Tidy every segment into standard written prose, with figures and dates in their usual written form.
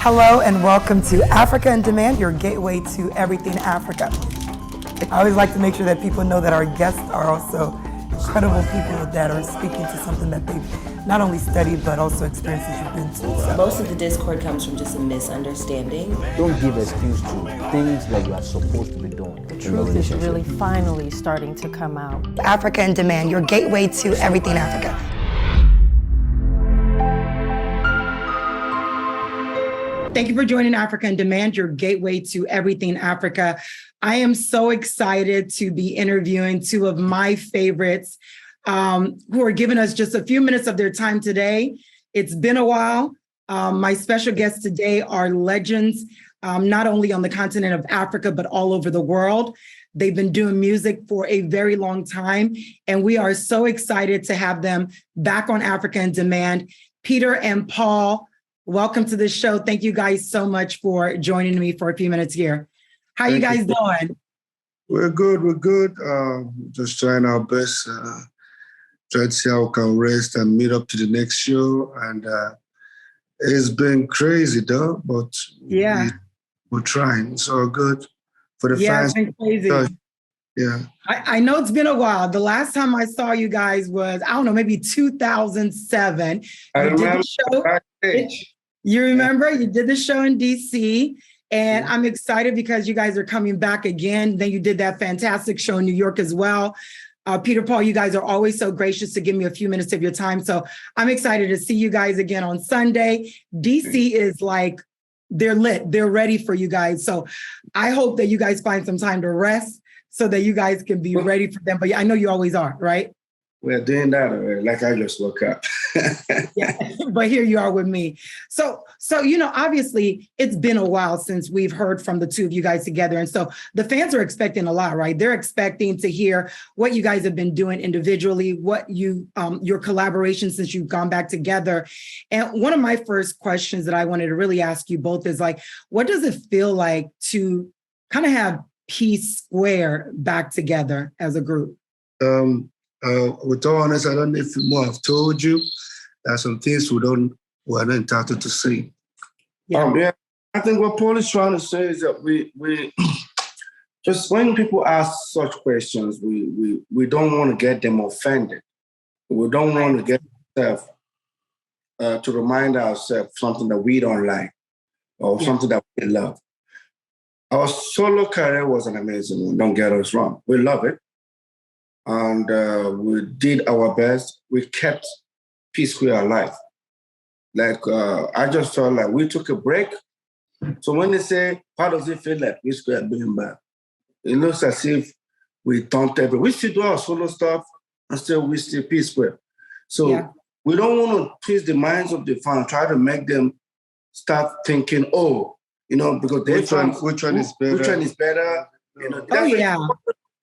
Hello and welcome to Africa in Demand, your gateway to everything Africa. I always like to make sure that people know that our guests are also incredible people that are speaking to something that they've not only studied but also experiences you've been to. So. Most of the discord comes from just a misunderstanding. Don't give excuse to things that you are supposed to be doing. The truth is really finally starting to come out. Africa in Demand, your gateway to everything Africa. Thank you for joining Africa in Demand, your gateway to everything Africa. I am so excited to be interviewing two of my favorites who are giving us just a few minutes of their time today. It's been a while. My special guests today are legends, not only on the continent of Africa, but all over the world. They've been doing music for a very long time, and we are so excited to have them back on Africa in Demand. Peter and Paul, welcome to the show. Thank you guys so much for joining me for a few minutes here. How you guys doing? We're good, just trying our best, try to see how we can rest and meet up to the next show. And it's been crazy though, but yeah, we're trying. It's all good for the fans. It's been crazy. Yeah. I know it's been a while. The last time I saw you guys was, I don't know, maybe 2007. I remember did the show. backstage. You remember? You did the show in DC. And I'm excited because you guys are coming back again. Then you did that fantastic show in New York as well. Peter, Paul, you guys are always so gracious to give me a few minutes of your time. So I'm excited to see you guys again on Sunday. DC is like, they're lit. They're ready for you guys. So I hope that you guys find some time to rest so that you guys can be ready for them. But I know you always are, right? We're doing that already. Like I just woke up. Yeah, but here you are with me. So, obviously it's been a while since we've heard from the two of you guys together. And so the fans are expecting a lot, right? They're expecting to hear what you guys have been doing individually, what your collaboration since you've gone back together. And one of my first questions that I wanted to really ask you both is like, what does it feel like to kind of have PSQUARE back together as a group? With all honesty, I don't know if more have told you. There are some things we're not entitled to say. Yeah. I think what Paul is trying to say is that we just when people ask such questions, we don't want to get them offended. We don't want to get ourselves to remind ourselves something that we don't like or something that we love. Our solo career was an amazing one. Don't get us wrong. We love it. And we did our best. We kept PSQUARE alive. Like, I just felt like we took a break. So when they say, how does it feel like PSQUARE being back? It looks as if we dumped everything. We still do our solo stuff and still we still PSQUARE. So we don't want to twist the minds of the fans, try to make them start thinking, because which one is better? Which one is better?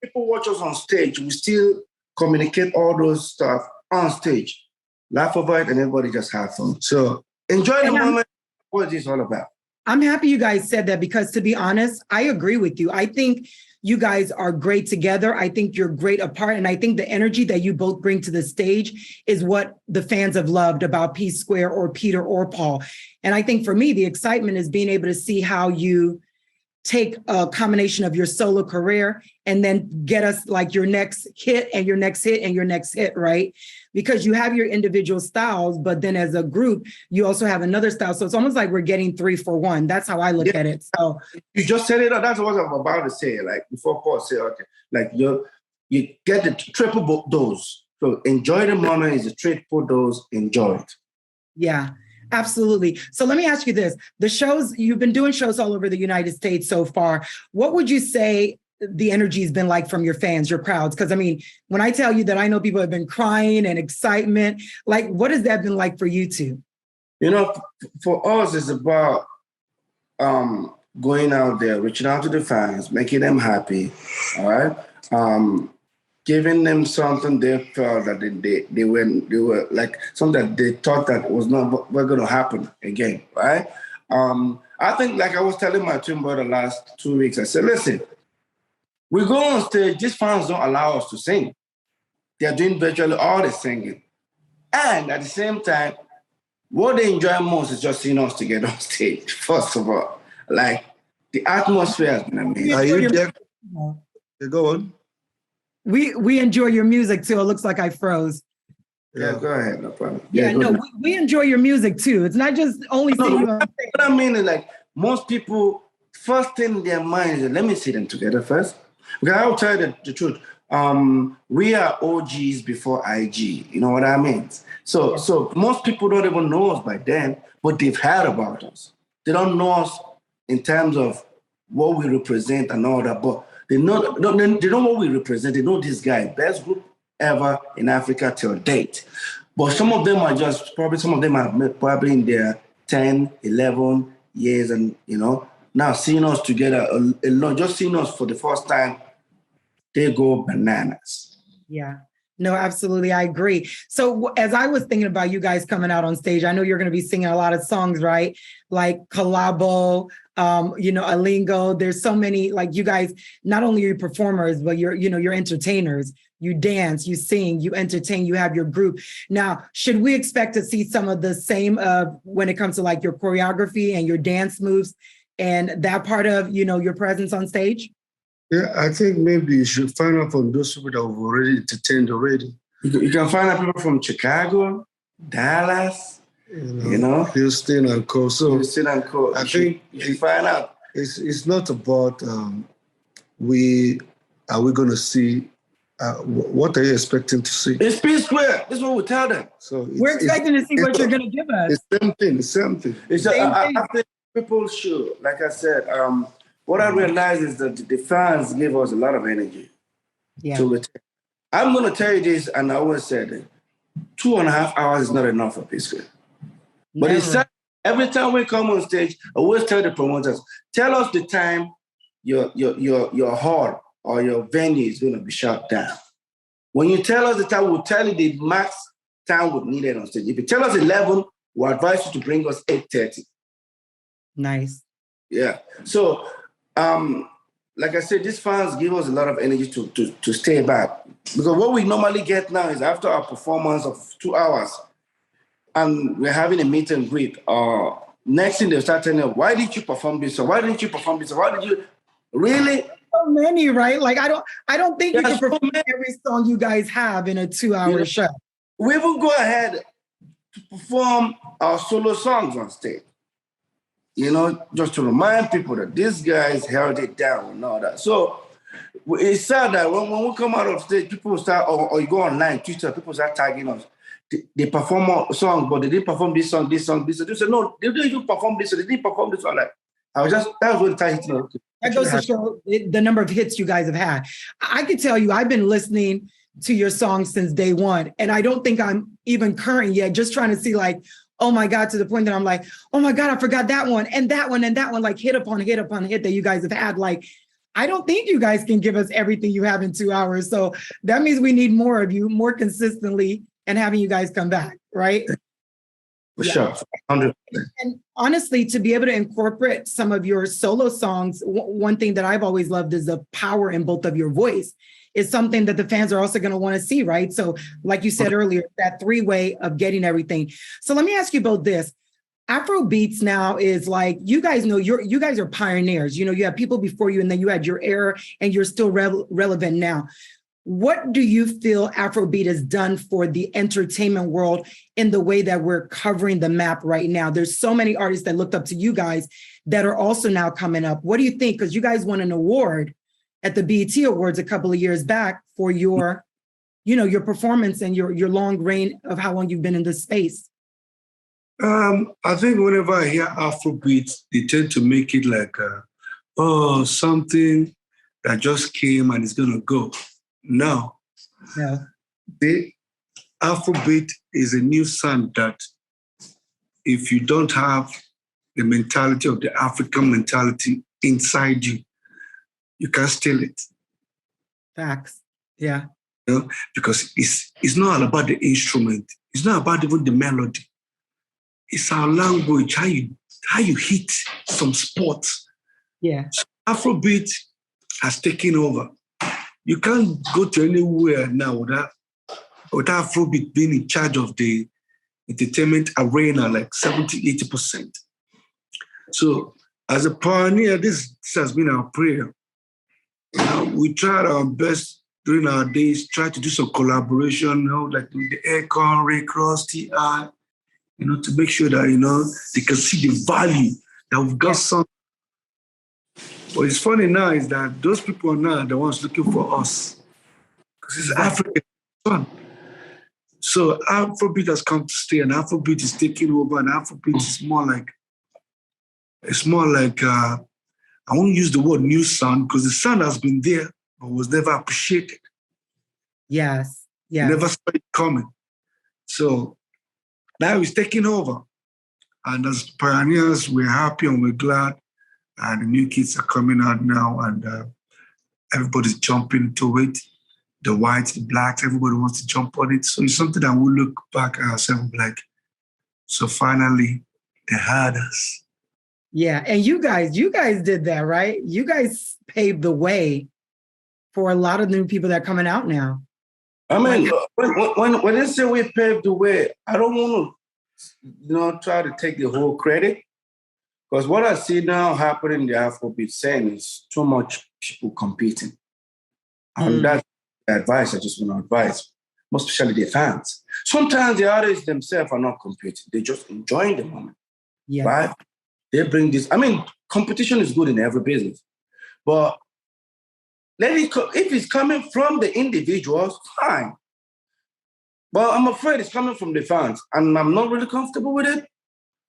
People watch us on stage, we still communicate all those stuff on stage. Laugh over it and everybody just have fun. So enjoy the moment, what it's all about. I'm happy you guys said that because to be honest, I agree with you. I think you guys are great together. I think you're great apart. And I think the energy that you both bring to the stage is what the fans have loved about PSQUARE or Peter or Paul. And I think for me, the excitement is being able to see how you take a combination of your solo career and then get us like your next hit and your next hit and your next hit, right? Because you have your individual styles, but then as a group, you also have another style. So it's almost like we're getting 3 for 1. That's how I look at it. So you just said it. That's what I'm about to say. Like before Paul said, okay, like you get the triple dose. So enjoy the moment. Is a triple dose. Enjoy it. Yeah. Absolutely. So let me ask you this. The shows, you've been doing shows all over the United States so far. What would you say the energy has been like from your fans, your crowds? Because I mean, when I tell you that I know people have been crying and excitement, like what has that been like for you two? For us, it's about going out there, reaching out to the fans, making them happy, all right? Giving them something they felt that they were like something that they thought that was not going to happen again, right? I think, like I was telling my twin brother last 2 weeks, I said, listen, we go on stage, these fans don't allow us to sing. They're doing virtually all the singing. And at the same time, what they enjoy most is just seeing us together on stage, first of all. Like, the atmosphere has been amazing. Are you there? Yeah, go on. We enjoy your music too. It looks like I froze. Yeah, go ahead, no problem. Yeah, no, we enjoy your music too. It's not just only seeing you on stage. What I mean is, like, most people, first thing in their mind is, let me see them together first. Because I'll tell you the truth. We are OGs before IG. You know what I mean? So most people don't even know us by then, but they've heard about us. They don't know us in terms of what we represent and all that, but they know what we represent. They know this guy, best group ever in Africa till date. But some of them are just, some of them are probably in their 10, 11 years, and, you know, now seeing us together, a lot, just seeing us for the first time, they go bananas. Yeah. No, absolutely. I agree. So as I was thinking about you guys coming out on stage, I know you're going to be singing a lot of songs, right? Like Collabo, Alingo. There's so many, like, you guys, not only are you performers, but you're entertainers. You dance, you sing, you entertain, you have your group. Now, should we expect to see some of the same when it comes to like your choreography and your dance moves and that part of, your presence on stage? Yeah, I think maybe you should find out from those people that have already entertained already. You can find out people from Chicago, Dallas, Houston and Co. So Houston and Co. I think you should find out. It's not about are we going to see what are you expecting to see? It's PSQUARE. This is what we tell them. So we're expecting to see what you're going to give us. It's the same thing. I think people should, like I said. What I realized is that the fans give us a lot of energy. Yeah. I'm going to tell you this, and I always said it, 2.5 hours is not enough for PSQUARE. But it's every time we come on stage, I always tell the promoters, tell us the time your hall or your venue is going to be shut down. When you tell us the time, we'll tell you the max time we needed on stage. If you tell us 11, we'll advise you to bring us 8:30. Nice. Yeah. So, like I said, these fans give us a lot of energy to stay back. Because what we normally get now is after our performance of 2 hours, and we're having a meet and greet, next thing they'll start telling you, why didn't you perform this? Or why didn't you perform this? Or why did you really? So many, right? Like I don't think you can perform every song you guys have in a 2-hour show. We will go ahead to perform our solo songs on stage. Just to remind people that these guys held it down and all that. So it's sad that when we come out of stage, people start, or you go online, Twitter, people start tagging us. They perform songs, but they didn't perform this song. They said, no, they didn't even perform this, so they didn't perform this one. Like, that was really tight. That goes to show the number of hits you guys have had. I can tell you, I've been listening to your songs since day one, and I don't think I'm even current yet, just trying to see like, oh my God, to the point that I'm like, oh my God, I forgot that one and that one and that one, like hit upon hit upon hit that you guys have had. Like, I don't think you guys can give us everything you have in 2 hours. So that means we need more of you, more consistently, and having you guys come back, right? For sure, 100%. And honestly, to be able to incorporate some of your solo songs, one thing that I've always loved is the power in both of your voice. Is something that the fans are also going to want to see, right? So like you said earlier, that 3-way of getting everything. So let me ask you about this. Afrobeats now is like, you guys know, you guys are pioneers. You have people before you, and then you had your era, and you're still relevant now. What do you feel Afrobeat has done for the entertainment world in the way that we're covering the map right now? There's so many artists that looked up to you guys that are also now coming up. What do you think? Because you guys won an award at the BET Awards a couple of years back for your performance and your long reign of how long you've been in this space. I think whenever I hear Afrobeat, they tend to make it like, something that just came and is going to go. No. The Afrobeat is a new sound that if you don't have the mentality of the African mentality inside you, you can't steal it. Facts. Yeah. Because it's not all about the instrument. It's not about even the melody. It's our language, how you hit some spots. Yeah. So Afrobeat has taken over. You can't go to anywhere now without Afrobeat being in charge of the entertainment arena, like 70, 80%. So as a pioneer, this has been our prayer. We tried our best during our days, try to do some collaboration, like with the Aircon, Ray Cross, TI, to make sure that, they can see the value that we've got something. But it's funny now is that those people are now the ones looking for us. Because it's African fun. So Afrobeat has come to stay, and Afrobeat is taking over, and Afrobeat is more like, I won't use the word new sound because the sound has been there, but was never appreciated. Yes. Never saw it coming. So now it's taking over. And as pioneers, we're happy and we're glad. And the new kids are coming out now, and everybody's jumping into it. The whites, the blacks, everybody wants to jump on it. So it's something that we'll look back at ourselves and be like, so finally, they had us. Yeah, and you guys did that, right? You guys paved the way for a lot of new people that are coming out now. I mean, when they say we paved the way, I don't want to, try to take the whole credit, because what I see now happening in the Afrobeat scene is too much people competing, and that's the advice I just want to advise, most especially the fans. Sometimes the artists themselves are not competing; they're just enjoying the moment, right? They bring this. I mean, competition is good in every business, but if it's coming from the individuals, fine. But I'm afraid it's coming from the fans, and I'm not really comfortable with it.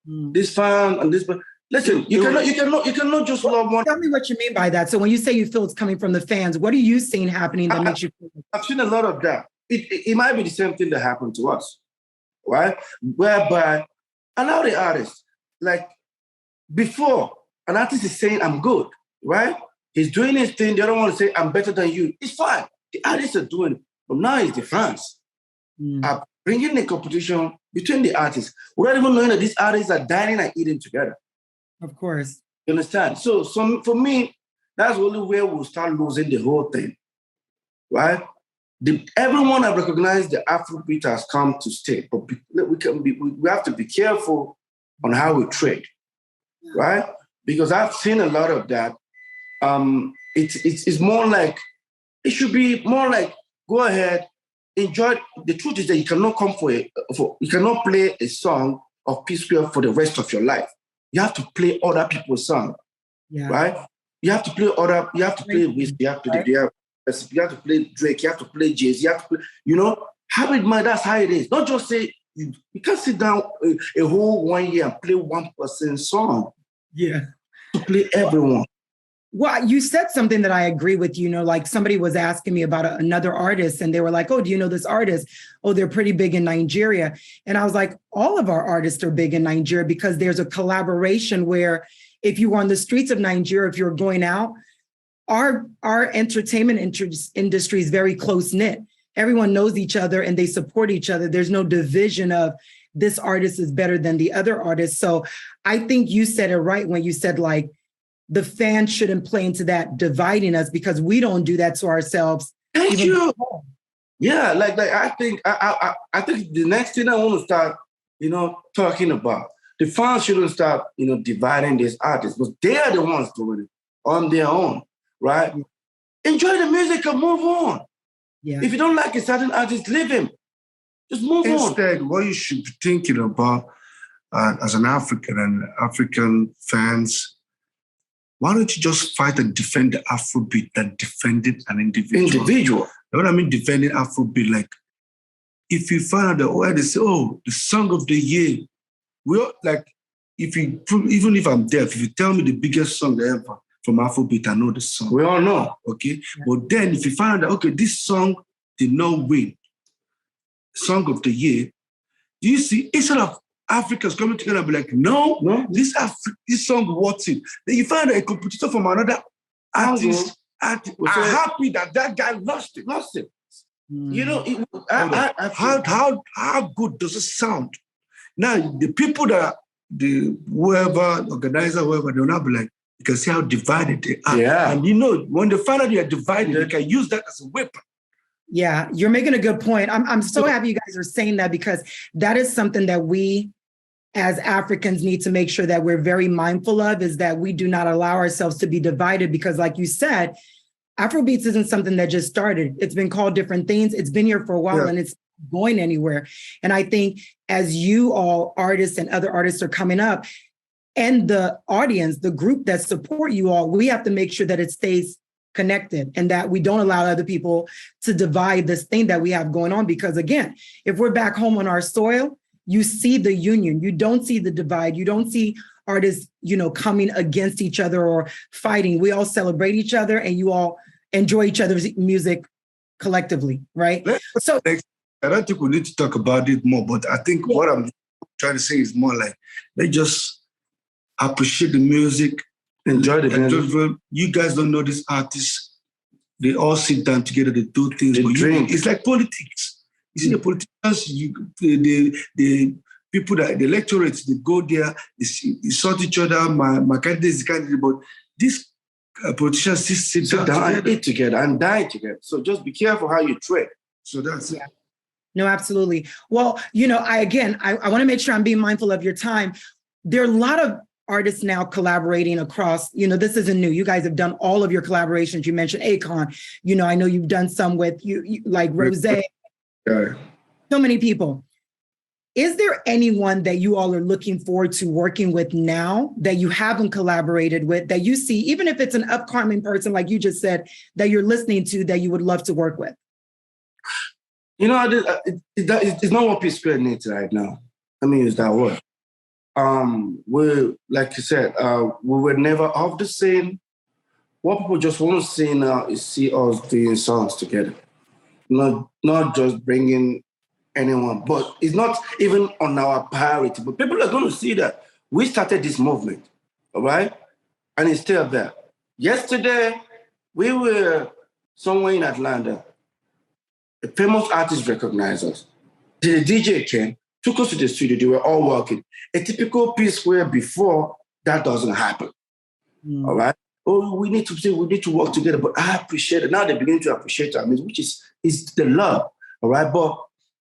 This fan and this. Listen, you cannot just love one. Tell me what you mean by that. So when you say you feel it's coming from the fans, what are you seeing happening that makes you feel? I've seen a lot of that. It might be the same thing that happened to us, right? Whereby allow the artist, like, before an artist is saying, I'm good, right? He's doing his thing. They don't want to say, I'm better than you. It's fine. The artists are doing it. But now it's the fans are bringing the competition between the artists without even knowing that these artists are dining and eating together. Of course. You understand? So for me, that's really where we'll start losing the whole thing, right? Everyone has recognized the Afrobeat has come to stay, but we have to be careful on how we trade. Right? Because I've seen a lot of that. It's more like, it should be more like, go ahead, enjoy. The truth is that you cannot come you cannot play a song of PSQUARE for the rest of your life. You have to play other people's songs, right? You have to play Wiz, you have to play Drake, you have to play Jay-Z, you have to play, have it, man, that's how it is. Don't just say, you can't sit down a whole 1 year and play one person's song. Yeah. To play everyone. Well, you said something that I agree with, like somebody was asking me about another artist and they were like, oh, do you know this artist? Oh, they're pretty big in Nigeria. And I was like, all of our artists are big in Nigeria because there's a collaboration where if you were on the streets of Nigeria, if you're going out, our entertainment industry is very close knit. Everyone knows each other and they support each other. There's no division of this artist is better than the other artist. So I think you said it right when you said, like, the fans shouldn't play into that dividing us because we don't do that to ourselves. Thank you. Yeah, like I think the next thing I want to start, talking about, the fans shouldn't start, dividing these artists because they are the ones doing it on their own, right? Enjoy the music and move on. Yeah. If you don't like a certain artist, leave him. Just move on. Instead, what you should be thinking about as an African and African fans, why don't you just fight and defend the Afrobeat than defending an individual? You know what I mean? Defending Afrobeat. Like, if you find out that they say, oh, the song of the year, even if I'm deaf, if you tell me the biggest song ever from Afrobeat, I know the song. We all know. Okay? Yeah. But then if you find out that, okay, this song did not win Song of the Year, do you see, instead of Africans coming together and be like, no, this song worth it. Then you find a competitor from another artist are happy that guy lost it. How good does it sound? Now, the people whoever, organizer, whoever, they'll not be like, you can see how divided they are. Yeah. And when they find out you are divided, they can use that as a weapon. Yeah, you're making a good point. I'm so happy you guys are saying that, because that is something that we as Africans need to make sure that we're very mindful of, is that we do not allow ourselves to be divided, because like you said, Afrobeats isn't something that just started. It's been called different things. It's been here for a while, and it's going anywhere. And I think as you all artists and other artists are coming up, and the audience, the group that support you all, we have to make sure that it stays connected and that we don't allow other people to divide this thing that we have going on. Because again, if we're back home on our soil, you see the union, you don't see the divide, you don't see artists, coming against each other or fighting. We all celebrate each other and you all enjoy each other's music collectively, right? So I don't think we need to talk about it more, but I think what I'm trying to say is more like, let's just appreciate the music, enjoy the music. You guys don't know these artists. They all sit down together, they do things. It's like politics. You see the politicians, the people that the electorates, they go there, they sort each other. My candidate is the candidate, but these politicians sit down and eat together and die together. So just be careful how you tread. So that's it. No, absolutely. Well, I want to make sure I'm being mindful of your time. There are a lot of artists now collaborating across, this isn't new. You guys have done all of your collaborations. You mentioned Akon. I know you've done some with you like Rose. So many people. Is there anyone that you all are looking forward to working with now that you haven't collaborated with, that you see, even if it's an upcoming person, like you just said, that you're listening to, that you would love to work with? It's not what PSQUARE needs right now. Let me use that word. We, like you said, we were never off the scene. What people just want to see now is see us doing songs together. Not just bringing anyone, but it's not even on our priority. But people are going to see that we started this movement, all right? And it's still there. Yesterday, we were somewhere in Atlanta. A famous artist recognized us. The DJ came, took us to the studio. They were all working. A typical PSQUARE before, that doesn't happen. All right? Oh, we need to work together. But I appreciate it. Now they begin to appreciate our music, which is the love. All right? But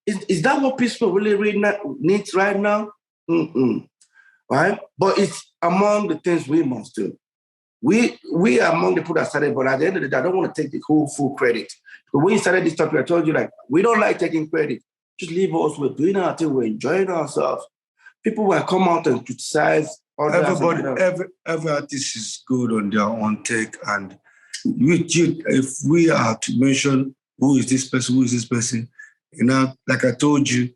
is that what PSQUARE really needs right now? Right? But it's among the things we must do. We are among the people that started, but at the end of the day, I don't want to take the whole full credit. But when you started this topic, I told you, we don't like taking credit. Just leave us. We're doing our thing. We're enjoying ourselves. People will come out and criticize. Every artist is good on their own take. And if we are to mention who is this person, like I told you,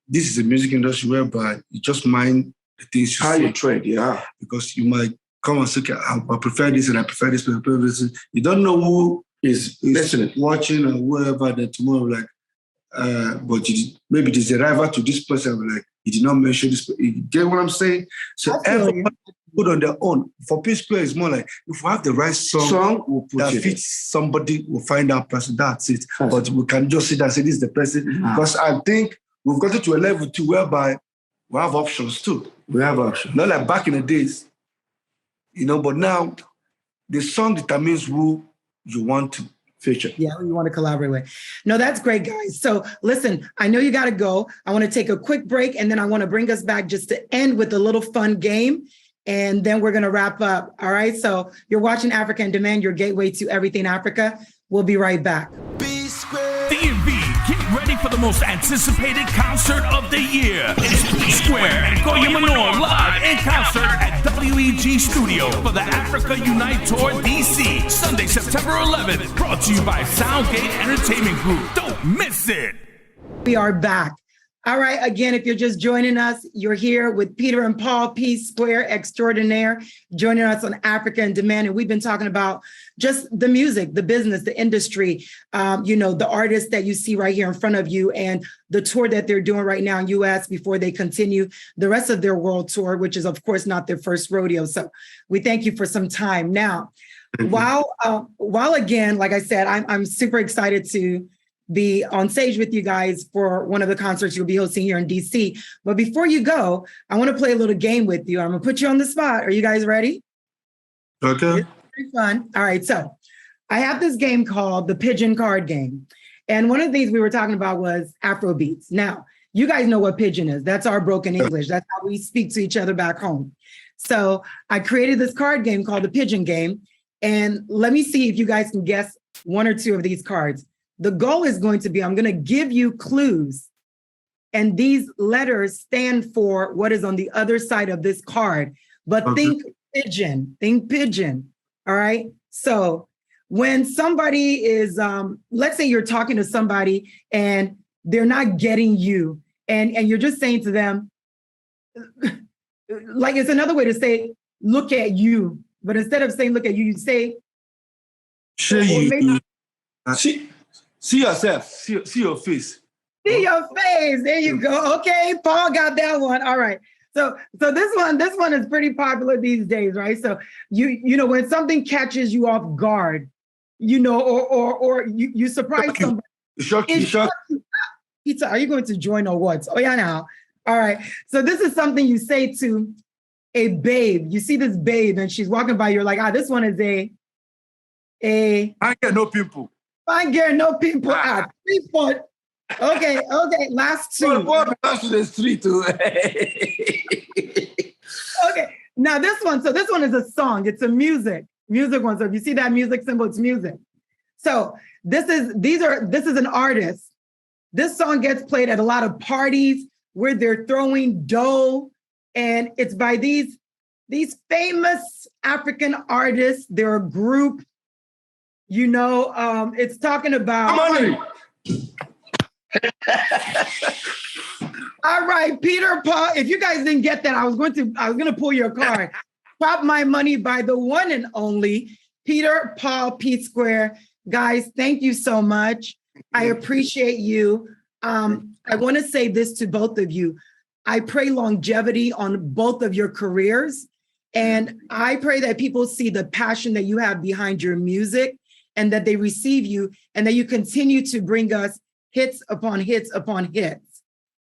this is a music industry whereby you just mind the things you how say. You trade, yeah. Because you might come and say, okay, I prefer this and I prefer this, You don't know who is listening, watching, or whoever that tomorrow, but maybe there's a rival to this person, you did not mention this. You get what I'm saying? So everybody put on their own. For PSQUARE, it's more like, if we have the right song we'll that fits somebody, we'll find that person, that's it. But we can just sit there and say, this is the person. Because I think we've gotten to a level too whereby we have options too. We have options. Not like back in the days, but now the song determines who you want to feature. Yeah, who you want to collaborate with. No, that's great, guys. So listen, I know you got to go. I want to take a quick break, and then I want to bring us back just to end with a little fun game. And then we're going to wrap up. All right. So you're watching Africa in Demand, your gateway to everything Africa. We'll be right back. DMV, get ready for the most anticipated concert of the year. It's PSQUARE and Okoye live in concert at WEG Studio for the Africa Unite Tour DC, Sunday, September 11th. Brought to you by Soundgate Entertainment Group. Don't miss it. We are back. All right. Again, if you're just joining us, you're here with Peter and Paul, PSQUARE extraordinaire, joining us on Africa in Demand. And we've been talking about just the music, the business, the industry, the artists that you see right here in front of you, and the tour that they're doing right now in US before they continue the rest of their world tour, which is, of course, not their first rodeo. So we thank you for some time. Now, while again, like I said, I'm super excited to be on stage with you guys for one of the concerts you'll be hosting here in DC. But before you go, I want to play a little game with you. I'm gonna put you on the spot. Are you guys ready? Okay. It's pretty fun. All right, so I have this game called the Pidgin card game. And one of the things we were talking about was Afrobeats. Now, you guys know what Pidgin is. That's our broken English. That's how we speak to each other back home. So I created this card game called the Pidgin game. And let me see if you guys can guess one or two of these cards. The goal is going to be, I'm going to give you clues. And these letters stand for what is on the other side of this card. But think Pidgin, all right? So when somebody is, let's say you're talking to somebody and they're not getting you, and you're just saying to them, like it's another way to say, look at you. But instead of saying, look at you, you say, see yourself, see your face. See your face. There you go. Okay, Paul got that one. All right. So this one is pretty popular these days, right? So you know when something catches you off guard, you know, or you surprise somebody. Shock you. Pizza, are you going to join or what? Oh yeah, now. All right. So this is something you say to a babe. You see this babe and she's walking by. You're like, this one is a. I get no pimple. I get no pimple at 3 foot. Okay. Last two. What belongs to the street too? Okay. Now this one. So this one is a song. It's a music one. So if you see that music symbol, it's music. So this is an artist. This song gets played at a lot of parties where they're throwing dough, and it's by these famous African artists. They're a group. You know, it's talking about money. All right, Peter, Paul. If you guys didn't get that, I was gonna pull your card. Pop My Money by the one and only Peter, Paul, PSQUARE. Guys, thank you so much. I appreciate you. I want to say this to both of you. I pray longevity on both of your careers. And I pray that people see the passion that you have behind your music and that they receive you and that you continue to bring us hits upon hits upon hits.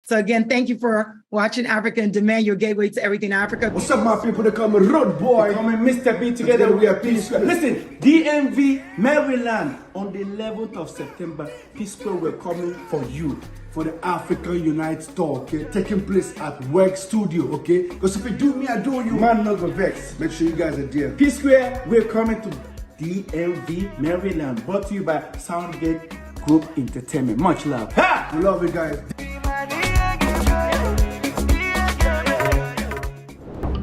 So again, thank you for watching Africa in Demand, your gateway to everything Africa. What's up, my people? They call me Road Boy. They call me Mr. B. Together we are PSQUARE. Listen, DMV, Maryland, on the 11th of September, PSQUARE will coming for you for the Africa Unite tour, okay? Taking place at Work Studio, okay? Because if you do me, I do you. Man, not go vex. Make sure you guys are there. PSQUARE, we're coming to DMV, Maryland. Brought to you by Soundgate Group Entertainment. Much love. Ha! We love you guys.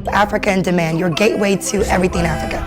Africa in Demand, your gateway to everything Africa.